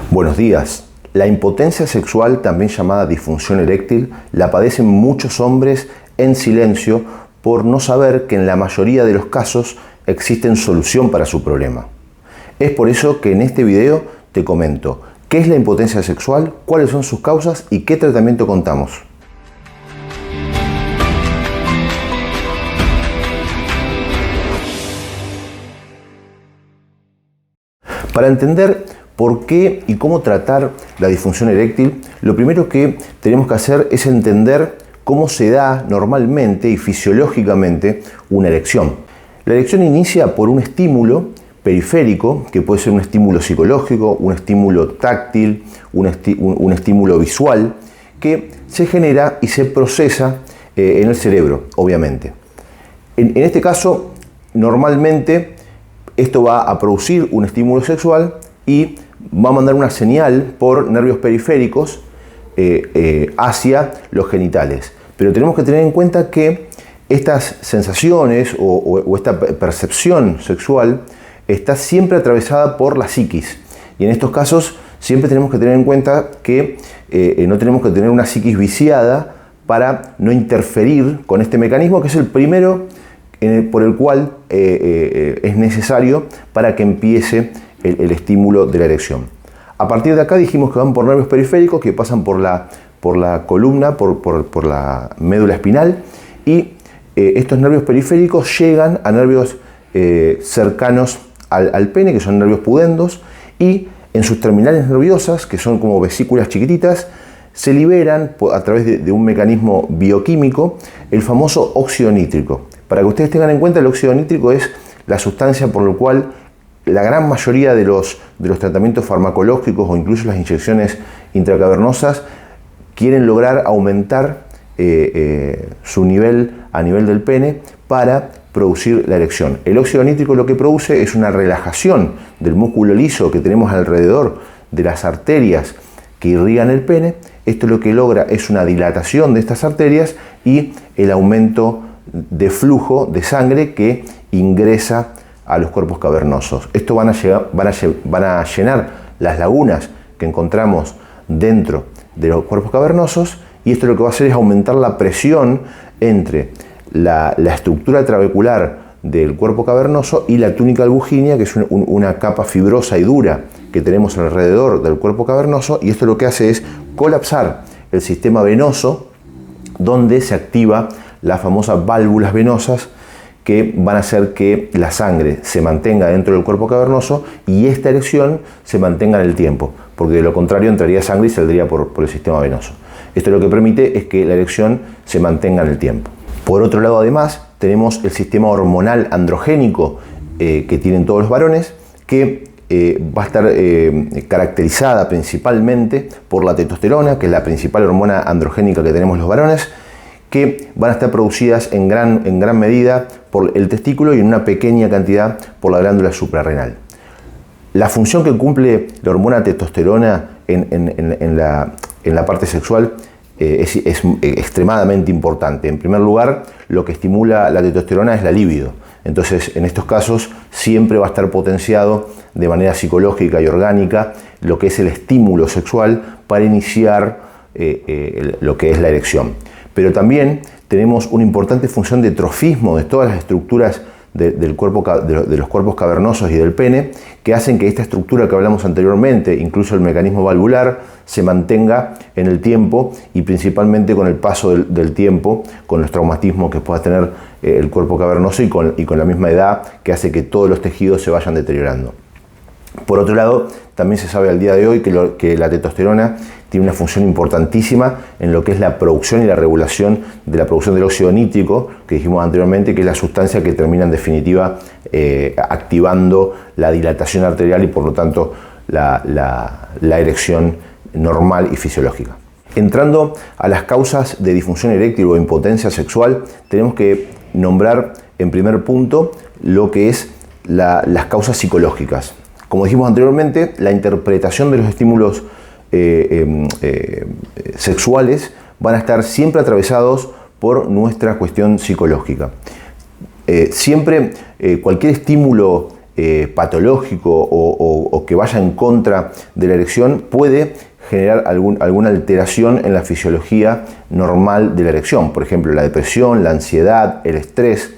Buenos días. La impotencia sexual, también llamada disfunción eréctil, la padecen muchos hombres en silencio por no saber que en la mayoría de los casos existe solución para su problema. Es por eso que en este video te comento qué es la impotencia sexual, cuáles son sus causas y qué tratamiento contamos. Para entender por qué y cómo tratar la disfunción eréctil, lo primero que tenemos que hacer es entender cómo se da normalmente y fisiológicamente una erección. La erección inicia por un estímulo periférico, que puede ser un estímulo psicológico, un estímulo táctil, un estímulo visual, que se genera y se procesa en el cerebro, obviamente. En este caso, normalmente esto va a producir un estímulo sexual y va a mandar una señal por nervios periféricos hacia los genitales. Pero tenemos que tener en cuenta que estas sensaciones o esta percepción sexual está siempre atravesada por la psiquis. Y en estos casos siempre tenemos que tener en cuenta que no tenemos que tener una psiquis viciada para no interferir con este mecanismo, que es el primero por el cual es necesario para que empiece el estímulo de la erección. A partir de acá dijimos que van por nervios periféricos que pasan por la columna, por la médula espinal, y estos nervios periféricos llegan a nervios cercanos al pene, que son nervios pudendos, y en sus terminales nerviosas, que son como vesículas chiquititas, se liberan a través de un mecanismo bioquímico el famoso óxido nítrico. Para que ustedes tengan en cuenta, el óxido nítrico es la sustancia por la cual la gran mayoría de los tratamientos farmacológicos o incluso las inyecciones intracavernosas quieren lograr aumentar su nivel a nivel del pene para producir la erección. El óxido nítrico lo que produce es una relajación del músculo liso que tenemos alrededor de las arterias que irrigan el pene. Esto lo que logra es una dilatación de estas arterias y el aumento de flujo de sangre que ingresa a los cuerpos cavernosos. Esto van a llenar las lagunas que encontramos dentro de los cuerpos cavernosos, y esto lo que va a hacer es aumentar la presión entre la estructura trabecular del cuerpo cavernoso y la túnica albuginea, que es una capa fibrosa y dura que tenemos alrededor del cuerpo cavernoso, y esto lo que hace es colapsar el sistema venoso, donde se activa las famosas válvulas venosas que van a hacer que la sangre se mantenga dentro del cuerpo cavernoso y esta erección se mantenga en el tiempo, porque de lo contrario entraría sangre y saldría por el sistema venoso. Esto lo que permite es que la erección se mantenga en el tiempo. Por otro lado, además, tenemos el sistema hormonal androgénico que tienen todos los varones, que va a estar caracterizada principalmente por la testosterona, que es la principal hormona androgénica que tenemos los varones, que van a estar producidas en gran medida por el testículo y en una pequeña cantidad por la glándula suprarrenal. La función que cumple la hormona testosterona en la parte sexual es extremadamente importante. En primer lugar, lo que estimula la testosterona es la libido. Entonces, en estos casos, siempre va a estar potenciado de manera psicológica y orgánica lo que es el estímulo sexual para iniciar lo que es la erección. Pero también tenemos una importante función de trofismo de todas las estructuras de los cuerpos cavernosos y del pene, que hacen que esta estructura que hablamos anteriormente, incluso el mecanismo valvular, se mantenga en el tiempo, y principalmente con el paso del tiempo, con los traumatismos que pueda tener el cuerpo cavernoso y con la misma edad, que hace que todos los tejidos se vayan deteriorando. Por otro lado, también se sabe al día de hoy que la testosterona tiene una función importantísima en lo que es la producción y la regulación de la producción del óxido nítrico, que dijimos anteriormente, que es la sustancia que termina en definitiva activando la dilatación arterial y por lo tanto la erección normal y fisiológica. Entrando a las causas de disfunción eréctil o impotencia sexual, tenemos que nombrar en primer punto lo que es las causas psicológicas. Como dijimos anteriormente, la interpretación de los estímulos sexuales van a estar siempre atravesados por nuestra cuestión psicológica. Siempre cualquier estímulo patológico o que vaya en contra de la erección puede generar alguna alteración en la fisiología normal de la erección. Por ejemplo, la depresión, la ansiedad, el estrés.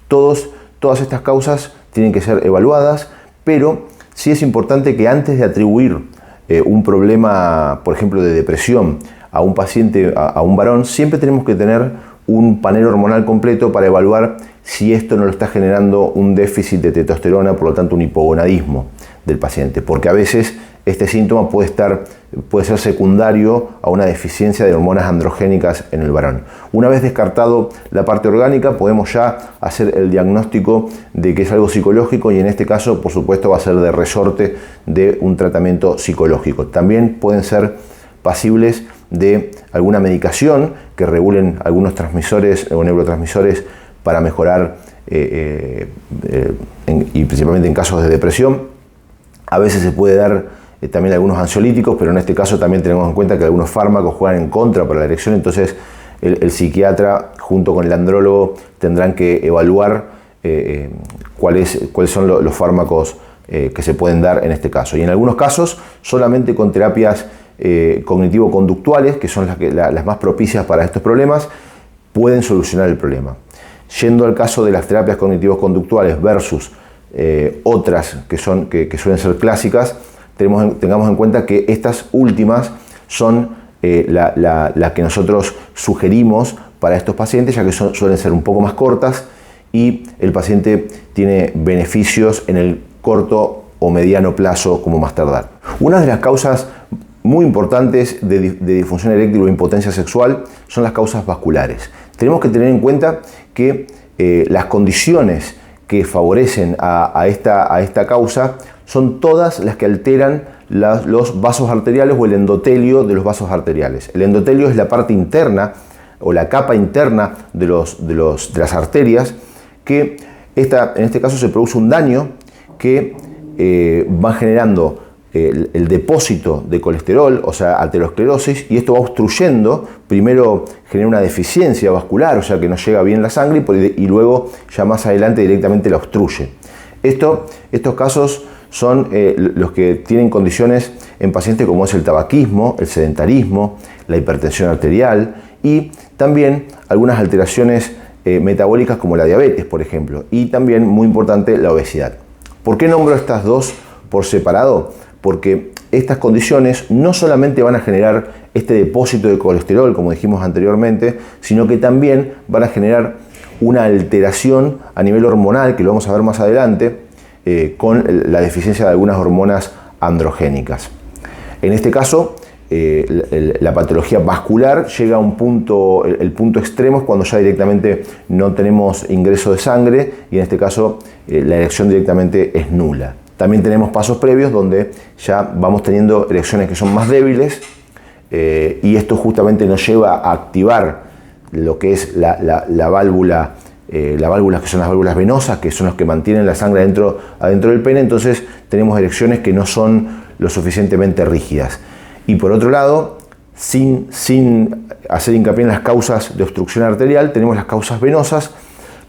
Todas estas causas tienen que ser evaluadas, pero sí es importante que antes de atribuir un problema, por ejemplo, de depresión a un paciente, a un varón, siempre tenemos que tener un panel hormonal completo para evaluar si esto no lo está generando un déficit de testosterona, por lo tanto un hipogonadismo del paciente, porque a veces este síntoma puede ser secundario a una deficiencia de hormonas androgénicas en el varón. Una vez descartado la parte orgánica, podemos ya hacer el diagnóstico de que es algo psicológico y en este caso, por supuesto, va a ser de resorte de un tratamiento psicológico. También pueden ser pasibles de alguna medicación que regulen algunos transmisores o neurotransmisores para mejorar y principalmente en casos de depresión. A veces se puede dar también algunos ansiolíticos, pero en este caso también tenemos en cuenta que algunos fármacos juegan en contra para la erección, entonces el psiquiatra junto con el andrólogo tendrán que evaluar cuáles son los fármacos que se pueden dar en este caso. Y en algunos casos solamente con terapias cognitivo-conductuales, que son las más propicias para estos problemas, pueden solucionar el problema. Yendo al caso de las terapias cognitivos-conductuales versus otras que suelen ser clásicas, tengamos en cuenta que estas últimas son las que nosotros sugerimos para estos pacientes, ya que suelen ser un poco más cortas y el paciente tiene beneficios en el corto o mediano plazo como más tardar. Una de las causas muy importantes de disfunción eréctil o impotencia sexual son las causas vasculares. Tenemos que tener en cuenta que las condiciones que favorecen a esta causa son todas las que alteran los vasos arteriales o el endotelio de los vasos arteriales. El endotelio es la parte interna o la capa interna de las arterias que en este caso se produce un daño que va generando el depósito de colesterol, o sea, aterosclerosis, y esto va obstruyendo, primero genera una deficiencia vascular, o sea que no llega bien la sangre y luego ya más adelante directamente la obstruye. Estos casos son los que tienen condiciones en pacientes como es el tabaquismo, el sedentarismo, la hipertensión arterial y también algunas alteraciones metabólicas como la diabetes, por ejemplo, y también, muy importante, la obesidad. ¿Por qué nombro estas dos por separado? Porque estas condiciones no solamente van a generar este depósito de colesterol, como dijimos anteriormente, sino que también van a generar una alteración a nivel hormonal, que lo vamos a ver más adelante, con la deficiencia de algunas hormonas androgénicas. En este caso, la patología vascular llega a un punto, el punto extremo es cuando ya directamente no tenemos ingreso de sangre y en este caso la erección directamente es nula. También tenemos pasos previos donde ya vamos teniendo erecciones que son más débiles y esto justamente nos lleva a activar lo que es la válvula, las válvulas que son las válvulas venosas, que son las que mantienen la sangre adentro del pene, entonces tenemos erecciones que no son lo suficientemente rígidas. Y por otro lado, sin hacer hincapié en las causas de obstrucción arterial, tenemos las causas venosas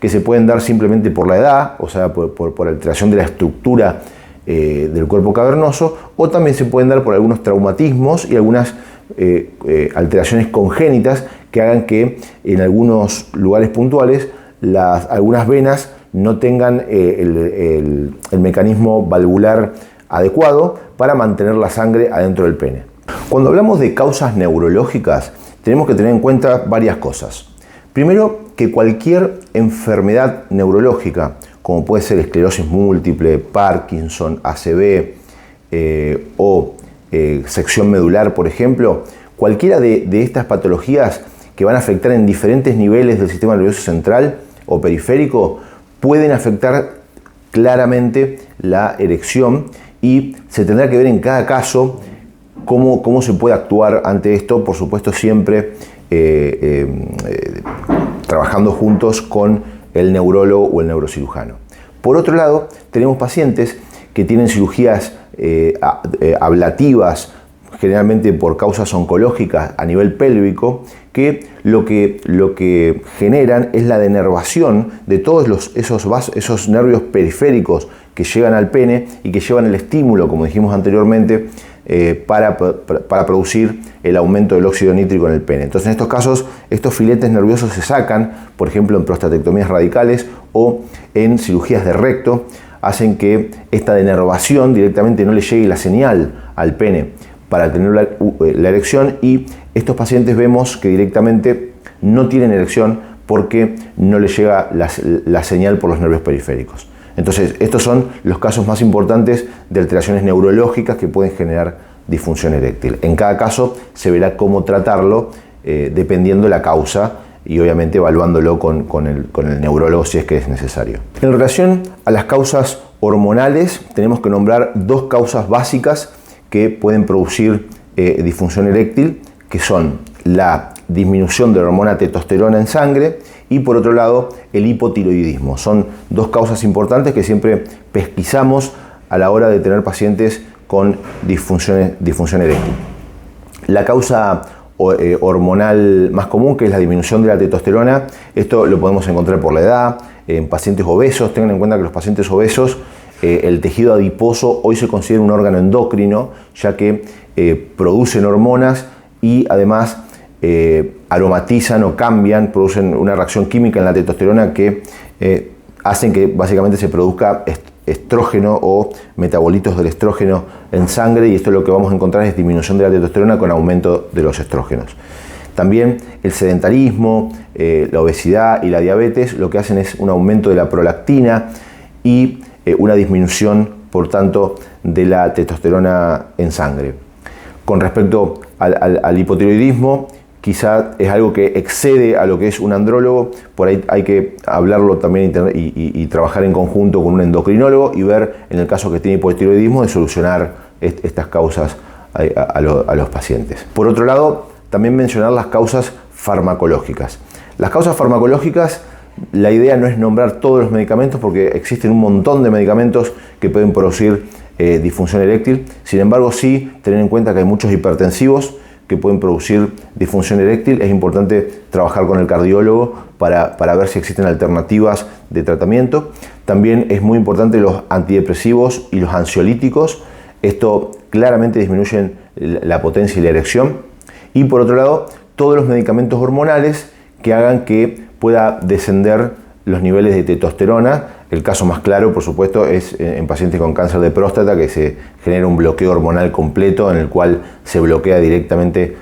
que se pueden dar simplemente por la edad, o sea, por alteración de la estructura del cuerpo cavernoso, o también se pueden dar por algunos traumatismos y algunas alteraciones congénitas que hagan que en algunos lugares puntuales algunas venas no tengan el mecanismo valvular adecuado para mantener la sangre adentro del pene. Cuando hablamos de causas neurológicas, tenemos que tener en cuenta varias cosas. Primero, que cualquier enfermedad neurológica, como puede ser esclerosis múltiple, Parkinson, ACV o sección medular, por ejemplo, cualquiera de estas patologías que van a afectar en diferentes niveles del sistema nervioso central o periférico, pueden afectar claramente la erección y se tendrá que ver en cada caso cómo se puede actuar ante esto, por supuesto siempre trabajando juntos con el neurólogo o el neurocirujano. Por otro lado, tenemos pacientes que tienen cirugías ablativas, generalmente por causas oncológicas a nivel pélvico, que lo que generan es la denervación de todos esos nervios periféricos que llegan al pene y que llevan el estímulo, como dijimos anteriormente, para producir el aumento del óxido nítrico en el pene. Entonces, en estos casos, estos filetes nerviosos se sacan, por ejemplo, en prostatectomías radicales o en cirugías de recto, hacen que esta denervación directamente no le llegue la señal al pene para tener la erección, y estos pacientes vemos que directamente no tienen erección porque no le llega la señal por los nervios periféricos. Entonces, estos son los casos más importantes de alteraciones neurológicas que pueden generar disfunción eréctil. En cada caso se verá cómo tratarlo dependiendo de la causa y obviamente evaluándolo con el neurólogo si es que es necesario. En relación a las causas hormonales, tenemos que nombrar dos causas básicas que pueden producir disfunción eréctil, que son la disminución de la hormona testosterona en sangre y, por otro lado, el hipotiroidismo. Son dos causas importantes que siempre pesquisamos a la hora de tener pacientes con disfunción eréctil. La causa hormonal más común, que es la disminución de la testosterona, esto lo podemos encontrar por la edad, en pacientes obesos. Tengan en cuenta que los pacientes obesos, el tejido adiposo hoy se considera un órgano endocrino, ya que producen hormonas y además aromatizan o cambian, producen una reacción química en la testosterona que hacen que básicamente se produzca estrógeno o metabolitos del estrógeno en sangre, y esto lo que vamos a encontrar es disminución de la testosterona con aumento de los estrógenos. También el sedentarismo, la obesidad y la diabetes lo que hacen es un aumento de la prolactina y una disminución, por tanto, de la testosterona en sangre. Con respecto al hipotiroidismo, quizá es algo que excede a lo que es un andrólogo. Por ahí hay que hablarlo también y trabajar en conjunto con un endocrinólogo y ver, en el caso que tiene hipotiroidismo, de solucionar estas causas a los pacientes. Por otro lado, también mencionar las causas farmacológicas. Las causas farmacológicas, la idea no es nombrar todos los medicamentos porque existen un montón de medicamentos que pueden producir disfunción eréctil. Sin embargo, sí tener en cuenta que hay muchos hipertensivos que pueden producir disfunción eréctil. Es importante trabajar con el cardiólogo para ver si existen alternativas de tratamiento. También es muy importante los antidepresivos y los ansiolíticos. Esto claramente disminuyen la potencia y la erección. Y por otro lado, todos los medicamentos hormonales que hagan que pueda descender los niveles de testosterona. El caso más claro, por supuesto, es en pacientes con cáncer de próstata, que se genera un bloqueo hormonal completo en el cual se bloquea directamente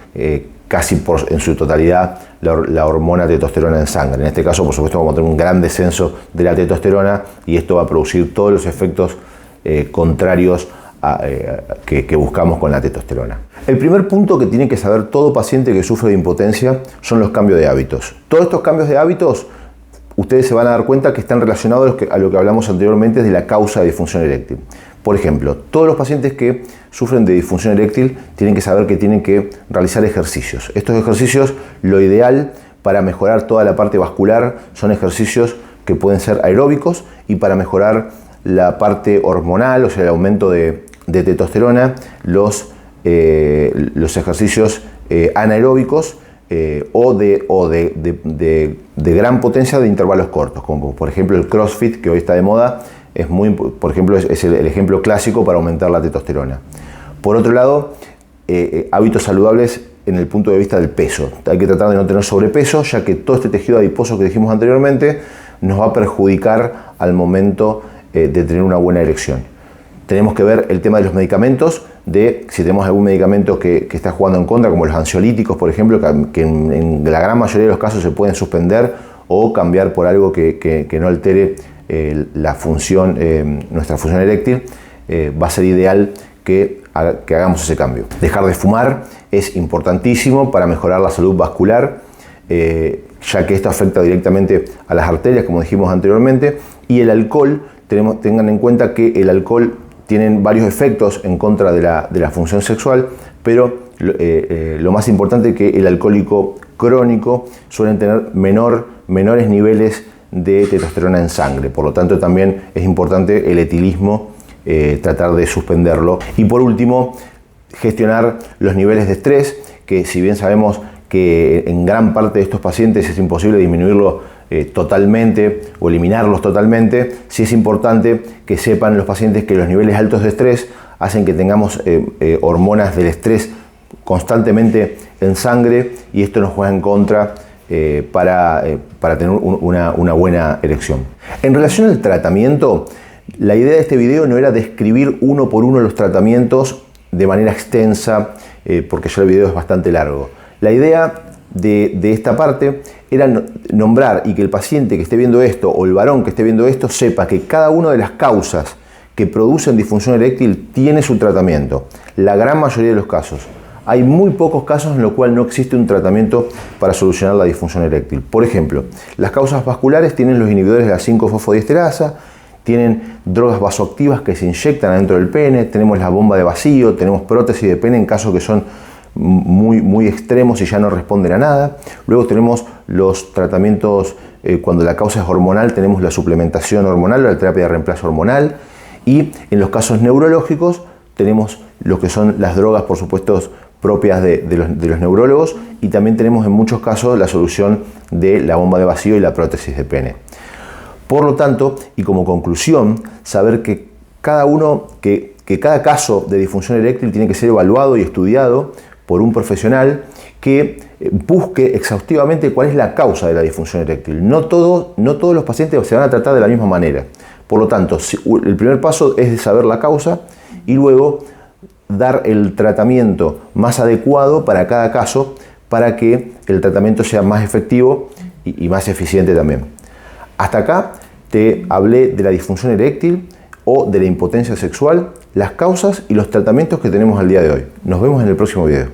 casi en su totalidad la hormona testosterona en sangre. En este caso, por supuesto, vamos a tener un gran descenso de la testosterona y esto va a producir todos los efectos contrarios que buscamos con la testosterona. El primer punto que tiene que saber todo paciente que sufre de impotencia son los cambios de hábitos. Todos estos cambios de hábitos, ustedes se van a dar cuenta que están relacionados a lo que hablamos anteriormente de la causa de disfunción eréctil. Por ejemplo, todos los pacientes que sufren de disfunción eréctil tienen que saber que tienen que realizar ejercicios. Estos ejercicios, lo ideal para mejorar toda la parte vascular, son ejercicios que pueden ser aeróbicos, y para mejorar la parte hormonal, o sea, el aumento de testosterona, los ejercicios anaeróbicos o de gran potencia de intervalos cortos, como por ejemplo el CrossFit, que hoy está de moda. Por ejemplo, es el ejemplo clásico para aumentar la testosterona. Por otro lado, hábitos saludables en el punto de vista del peso. Hay que tratar de no tener sobrepeso, ya que todo este tejido adiposo que dijimos anteriormente nos va a perjudicar al momento de tener una buena erección. Tenemos que ver el tema de los medicamentos, de si tenemos algún medicamento que está jugando en contra, como los ansiolíticos, por ejemplo, que en la gran mayoría de los casos se pueden suspender o cambiar por algo que no altere nuestra función eréctil. Va a ser ideal que hagamos ese cambio. Dejar de fumar es importantísimo para mejorar la salud vascular, ya que esto afecta directamente a las arterias, como dijimos anteriormente. Y el alcohol, tengan en cuenta que el alcohol tiene varios efectos en contra de la función sexual, pero lo más importante es que el alcohólico crónico suelen tener menores niveles de testosterona en sangre. Por lo tanto, también es importante el etilismo, tratar de suspenderlo. Y por último, gestionar los niveles de estrés, que si bien sabemos que en gran parte de estos pacientes es imposible disminuirlo totalmente o eliminarlos totalmente, sí es importante que sepan los pacientes que los niveles altos de estrés hacen que tengamos hormonas del estrés constantemente en sangre y esto nos juega en contra para tener una buena erección. En relación al tratamiento, la idea de este video no era describir uno por uno los tratamientos de manera extensa, porque ya el video es bastante largo. La idea de esta parte era nombrar y que el paciente que esté viendo esto o el varón que esté viendo esto sepa que cada una de las causas que producen disfunción eréctil tiene su tratamiento. La gran mayoría de los casos. Hay muy pocos casos en los cuales no existe un tratamiento para solucionar la disfunción eréctil. Por ejemplo, las causas vasculares tienen los inhibidores de la 5-fosfodiesterasa, tienen drogas vasoactivas que se inyectan adentro del pene, tenemos la bomba de vacío, tenemos prótesis de pene en casos que son muy extremos y ya no responden a nada. Luego tenemos los tratamientos, cuando la causa es hormonal, tenemos la suplementación hormonal o la terapia de reemplazo hormonal. Y en los casos neurológicos tenemos lo que son las drogas, por supuesto, propias de los neurólogos, y también tenemos en muchos casos la solución de la bomba de vacío y la prótesis de pene. Por lo tanto, y como conclusión, saber que cada caso de disfunción eréctil tiene que ser evaluado y estudiado por un profesional que busque exhaustivamente cuál es la causa de la disfunción eréctil. No todos los pacientes se van a tratar de la misma manera. Por lo tanto, el primer paso es de saber la causa y luego dar el tratamiento más adecuado para cada caso para que el tratamiento sea más efectivo y más eficiente también. Hasta acá te hablé de la disfunción eréctil o de la impotencia sexual, las causas y los tratamientos que tenemos al día de hoy. Nos vemos en el próximo video.